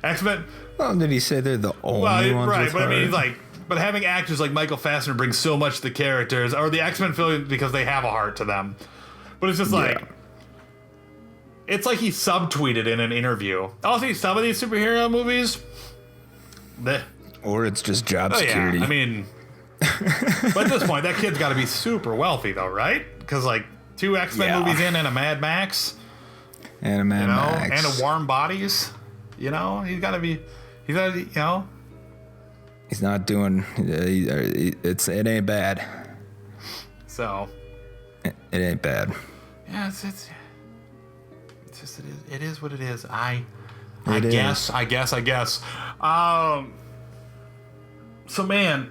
X-Men... Well, did he say they're the only ones right, with but heart? I mean, like, but having actors like Michael Fassbender brings so much to the characters, or the X-Men film, because they have a heart to them. But it's just like, it's like he subtweeted in an interview. I'll see some of these superhero movies. Or it's just job security. Yeah, I mean, but at this point, that kid's got to be super wealthy, though, right? Because, like, 2 X-Men movies in and a Mad Max. And a Mad Max. And a Warm Bodies. You know, he's got to be... He's not, you know. He's not doing. It ain't bad. So. It ain't bad. Yeah, it's just it is what it is. I guess. So man,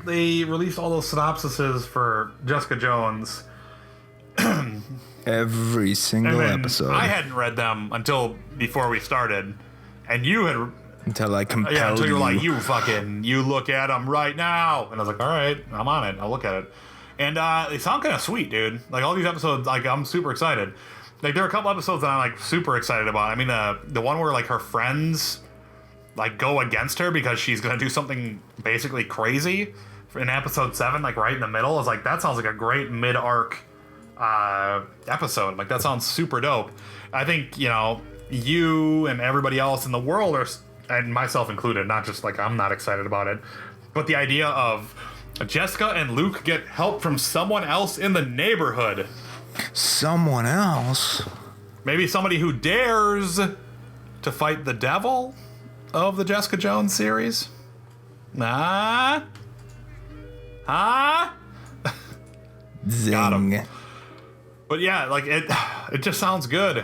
they released all those synopsises for Jessica Jones. Every single episode. I hadn't read them until before we started. And you had... Until I compelled you. Yeah, until you were like, you look at them right now. And I was like, all right, I'm on it. I'll look at it. And they sound kind of sweet, dude. Like, all these episodes, like, I'm super excited. Like, there are a couple episodes that I'm, like, super excited about. I mean, the one where, like, her friends, like, go against her because she's going to do something basically crazy in episode 7, like, right in the middle. I was like, that sounds like a great mid-arc episode. Like, that sounds super dope. I think, you know... You and everybody else in the world are, and myself included, not just like I'm not excited about it, but the idea of Jessica and Luke get help from someone else in the neighborhood. Someone else? Maybe somebody who dares to fight the devil of the Jessica Jones series? Huh? Zing. Got him. But yeah, like it just sounds good.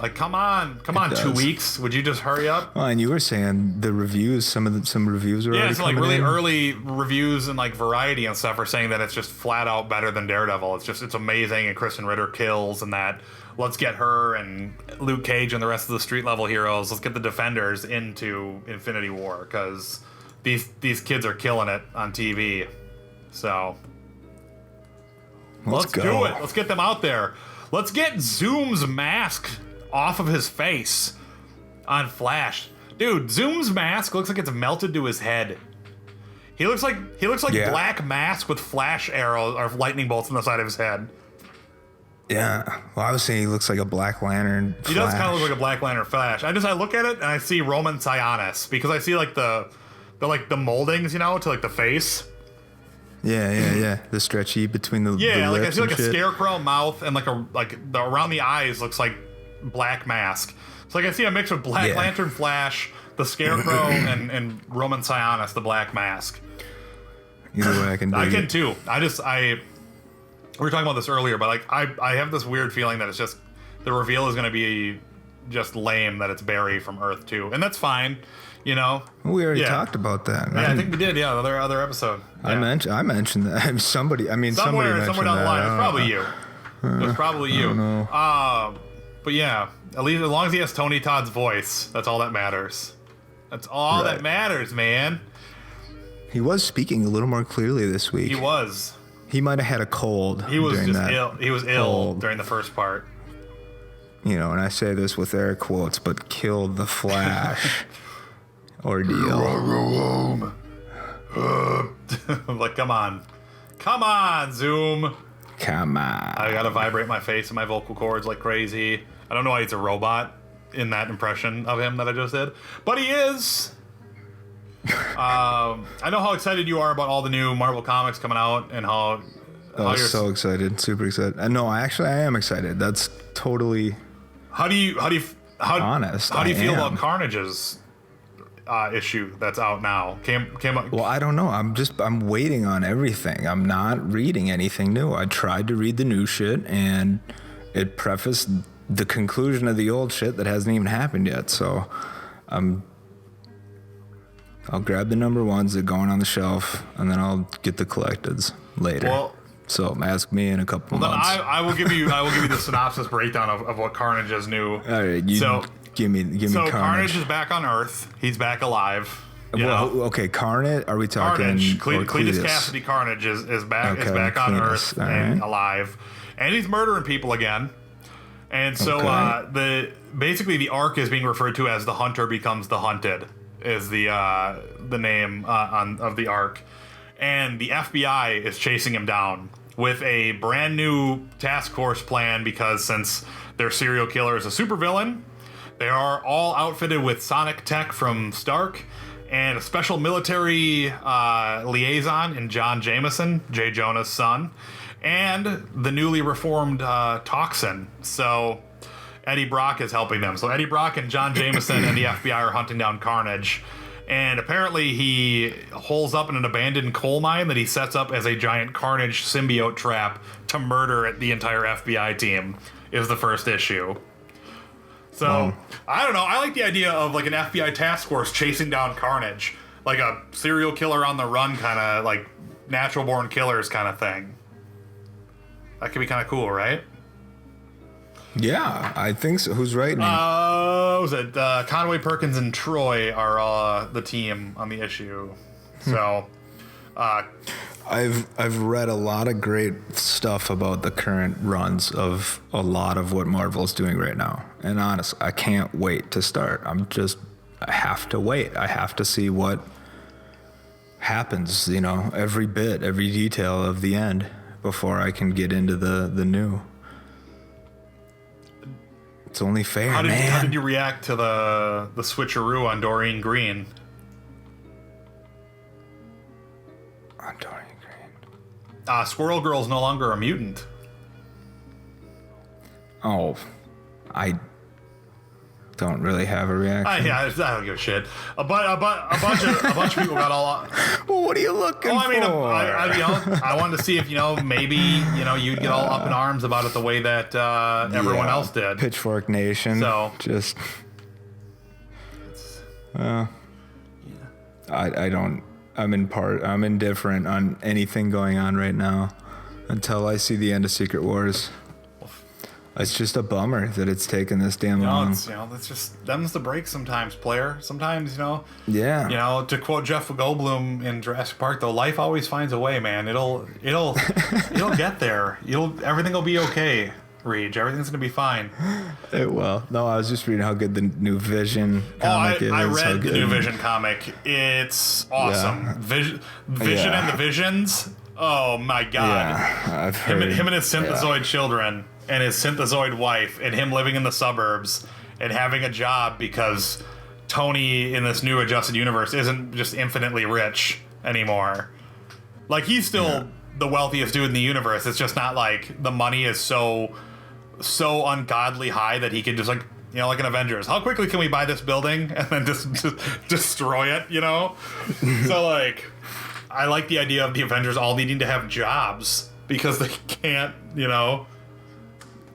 Like, come on, 2 weeks. Would you just hurry up? Oh, and you were saying the reviews, some reviews are already coming in. Really early reviews and like Variety and stuff are saying that it's just flat out better than Daredevil. It's amazing, and Kristen Ritter kills, and that let's get her and Luke Cage and the rest of the street level heroes. Let's get the Defenders into Infinity War, because these kids are killing it on TV. So let's do it. Let's get them out there. Let's get Zoom's mask off of his face on Flash. Dude, Zoom's mask looks like it's melted to his head. He looks like Black Mask with flash arrows or lightning bolts on the side of his head. Yeah. Well, I was saying he looks like a Black Lantern Flash. He does kind of look like a Black Lantern Flash. I look at it and I see Roman Sionis, because I see like the moldings, you know, to like the face. Yeah. The stretchy between the lips I see like a shit. scarecrow mouth, and around the eyes looks like Black Mask. So like I see a mix of Black Lantern Flash, the Scarecrow, and Roman Sionis, the Black Mask. Either way, I can do I can too. We were talking about this earlier, but like I have this weird feeling that it's just the reveal is going to be just lame, that it's Barry from Earth 2, and that's fine. You know, we already talked about that. Yeah, I think we did. Yeah, the other episode. Yeah. I mentioned that. Somebody mentioned somewhere down the line. It's probably you. It's probably you. But yeah, at least as long as he has Tony Todd's voice, that's all that matters. That's all that matters, man. He was speaking a little more clearly this week. He was. He might have had a cold. He was during just that ill. He was ill cold. during the first part. You know, and I say this with air quotes, but killed the Flash ordeal. Go home. Like, come on, Zoom. Come on. I gotta vibrate my face and my vocal cords like crazy. I don't know why he's a robot in that impression of him that I just did, but he is. I know how excited you are about all the new Marvel comics coming out and how Oh, you're so excited, super excited. No, I am excited. That's totally How do you honest. How do you feel am. about Carnage's issue that's out now? Came up. Well, I don't know. I'm waiting on everything. I'm not reading anything new. I tried to read the new shit, and it prefaced the conclusion of the old shit that hasn't even happened yet. So, I'll grab the number ones that are going on the shelf, and then I'll get the collecteds later. Well, so ask me in a couple months. Then I will give you the synopsis breakdown of what Carnage is new. All right, give me So Carnage. Carnage is back on Earth. He's back alive. Okay, Carnage. Are we talking? Carnage, or Cletus Cletus? Cassidy Carnage is back on Cletus, Earth all and right. alive, and he's murdering people again. And so basically the arc is being referred to as the Hunter becomes the hunted is the name of the arc, and the FBI is chasing him down with a brand new task force plan because since their serial killer is a supervillain, they are all outfitted with sonic tech from Stark and a special military liaison in John Jameson, J. Jonah's son, and the newly reformed Toxin. So Eddie Brock is helping them. So Eddie Brock and John Jameson and the FBI are hunting down Carnage. And apparently he holes up in an abandoned coal mine that he sets up as a giant Carnage symbiote trap to murder the entire FBI team is the first issue. So, I don't know. I like the idea of like an FBI task force chasing down Carnage. Like a serial killer on the run kind of like natural born killers kind of thing. That could be kind of cool, right? Yeah, I think so. Who's writing? Was it Conway, Perkins, and Troy are the team on the issue. So, I've read a lot of great stuff about the current runs of a lot of what Marvel's doing right now, and honestly, I can't wait to start. I have to wait. I have to see what happens. You know, every bit, every detail of the end before I can get into the new. It's only fair, how man. did you react to the switcheroo on Doreen Green? On Doin Green. Squirrel Girl's no longer a mutant. Oh, I don't really have a reaction. I don't give a shit. A bunch of people got all. Well, what are you looking for? I wanted to see if maybe you'd get all up in arms about it the way that everyone else did. Pitchfork Nation. So just. I don't. I'm indifferent on anything going on right now until I see the end of Secret Wars. It's just a bummer that it's taken this damn long. That's just them's the break sometimes, player. Sometimes, Yeah. To quote Jeff Goldblum in Jurassic Park, though, life always finds a way, man. It'll get there. Everything will be okay, Reed. Everything's gonna be fine. It will. No, I was just reading how good the new Vision comic is. I read the new Vision comic. It's awesome. Yeah. Vision and the Visions. Oh my god. Yeah, I've heard. Him and his synthezoid children and his synthezoid wife and him living in the suburbs and having a job because Tony in this new adjusted universe isn't just infinitely rich anymore. Like, he's still the wealthiest dude in the universe. It's just not like the money is so ungodly high that he could just like an Avengers. How quickly can we buy this building and then just destroy it, So like, I like the idea of the Avengers all needing to have jobs because they can't,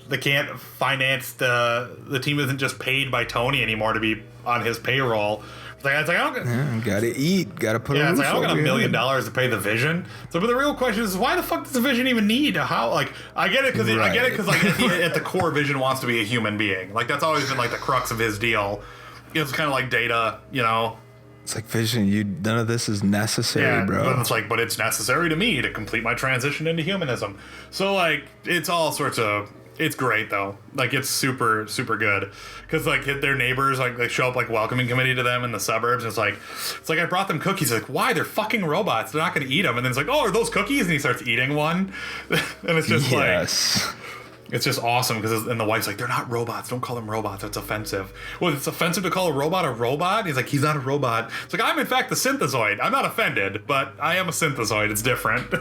they can't finance the team isn't just paid by Tony anymore to be on his payroll. It's like I don't gotta eat, gotta put. Yeah, it's like I don't got $1 million to pay the Vision. So, but the real question is, why the fuck does the Vision even need? How? Like, I get it because like at the core, Vision wants to be a human being. Like, that's always been like the crux of his deal. It's kind of like Data, It's like, Vision, none of this is necessary, bro. But it's like, but it's necessary to me to complete my transition into humanism. So like, it's all sorts of. It's great though. Like, it's super, super good. Because like their neighbors, like they show up like welcoming committee to them in the suburbs. And it's like I brought them cookies. Like, why? They're fucking robots. They're not going to eat them. And then it's like, oh, are those cookies? And he starts eating one. And it's just like, it's just awesome. Because and the wife's like, they're not robots. Don't call them robots. That's offensive. Well, it's offensive to call a robot a robot. He's like, he's not a robot. It's like, I'm in fact the synthezoid. I'm not offended, but I am a synthezoid. It's different. And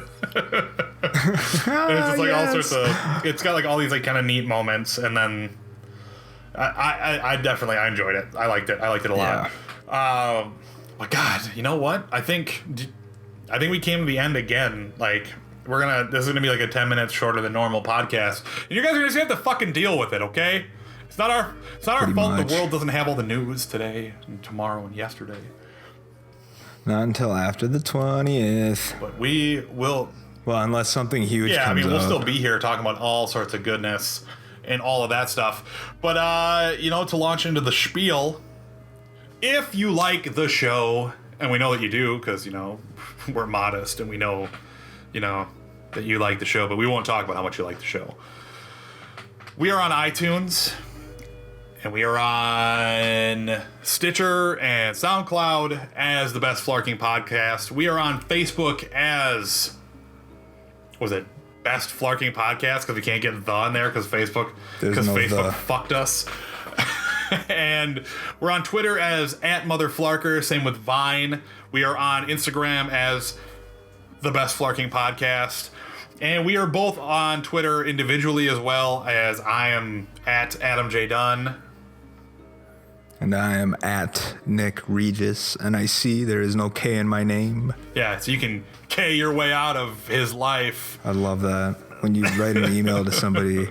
it's just like all sorts of. It's got like all these like kind of neat moments, and then I definitely enjoyed it. I liked it. I liked it a lot. But God, you know what? I think we came to the end again. Like this is gonna be like a 10 minutes shorter than normal podcast, and you guys are just gonna have to fucking deal with it, okay? It's not our fault. The world doesn't have all the news today and tomorrow and yesterday. Not until after the 20th. But we will. Well, unless something huge comes up. Yeah, I mean, we'll still be here talking about all sorts of goodness and all of that stuff. But, to launch into the spiel, if you like the show, and we know that you do, because, we're modest, and we know, that you like the show, but we won't talk about how much you like the show. We are on iTunes, and we are on Stitcher and SoundCloud as the Best Flarking Podcast. We are on Facebook as... Was it Best Flarking Podcast? Because we can't get the in there because Facebook fucked us. And we're on Twitter as @MotherFlarker. Same with Vine. We are on Instagram as the Best Flarking Podcast. And we are both on Twitter individually as well, as I am @AdamJDunn. And I am @Nick Regis, and I see there is no K in my name. Yeah, so you can K your way out of his life. I love that. When you write an email to somebody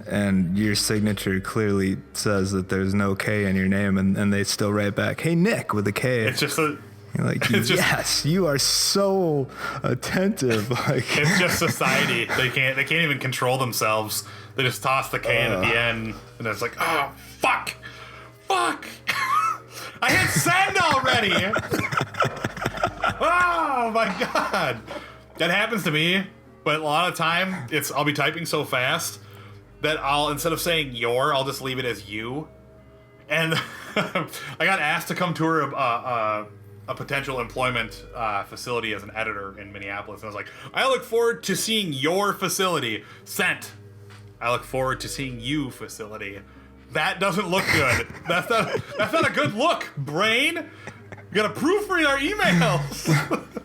and your signature clearly says that there's no K in your name, and they still write back, hey, Nick, with a K. It's just a... You're like, yes, you are so attentive. Like, it's just society. They can't even control themselves. They just toss the K in at the end, and it's like, oh, fuck! I hit send already! Oh my God! That happens to me, but a lot of time I'll be typing so fast that instead of saying your, I'll just leave it as you. And I got asked to come tour a potential employment facility as an editor in Minneapolis, and I was like, I look forward to seeing your facility. Sent. I look forward to seeing you facility. That doesn't look good. That's not a good look, brain. We gotta proofread our emails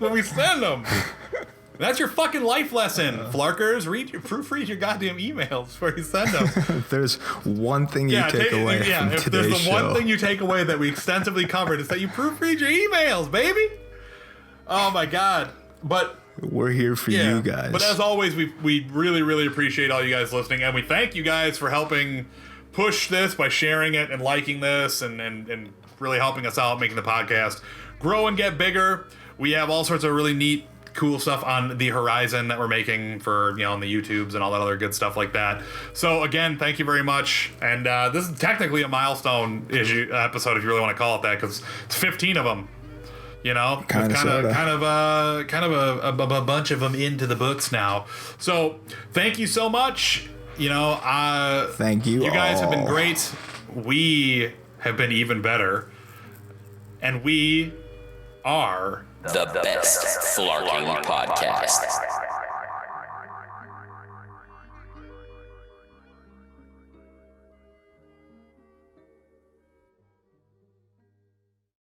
when we send them. That's your fucking life lesson, Flarkers. Proofread your goddamn emails before you send them. If there's one thing you take away from today's show. If there's the one thing you take away that we extensively covered, it's that you proofread your emails, baby. Oh my God. But we're here for you guys. But as always, we really, really appreciate all you guys listening, and we thank you guys for helping push this by sharing it and liking this and really helping us out, making the podcast grow and get bigger. We have all sorts of really neat, cool stuff on the horizon that we're making for, on the YouTubes and all that other good stuff like that. So again, thank you very much. And this is technically a milestone episode, if you really want to call it that, because it's 15 of them. Kind of a bunch of them into the books now. So thank you so much. Thank you. You guys have been great. We have been even better. And we are the best Flarking Podcast.